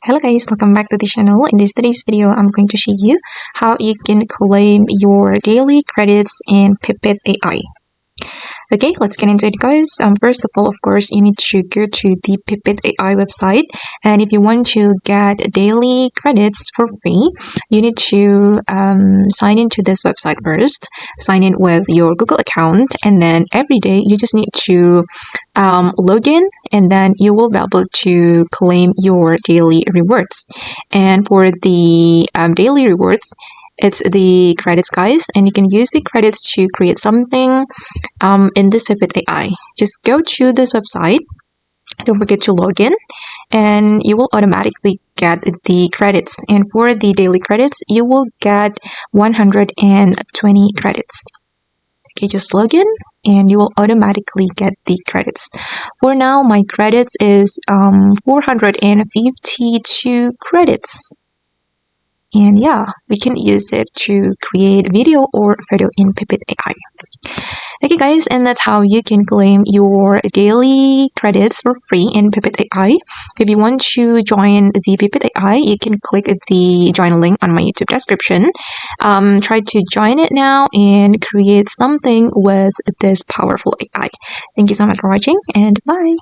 Hello guys, welcome back to the channel. In today's video, I'm going to show you how you can claim your daily credits in Pippit AI. Okay, let's get into it, guys. First of all, of course, you need to go to the Pippit AI website, and if you want to get daily credits for free, you need to sign into this website first. Sign in with your Google account, and then every day you just need to log in, and then you will be able to claim your daily rewards. And for the daily rewards, it's the credits, guys, and you can use the credits to create something in this Pippit AI. Just go to this website, don't forget to log in, and you will automatically get the credits. And for the daily credits, you will get 120 credits. Okay, just log in and you will automatically get the credits. For now, my credits is 452 credits. And yeah, we can use it to create video or photo in Pippit AI. Okay guys, and that's how you can claim your daily credits for free in Pippit AI. If you want to join the Pippit AI, you can click the join link on my YouTube description. Try to join it now and create something with this powerful AI. Thank you so much for watching, and bye!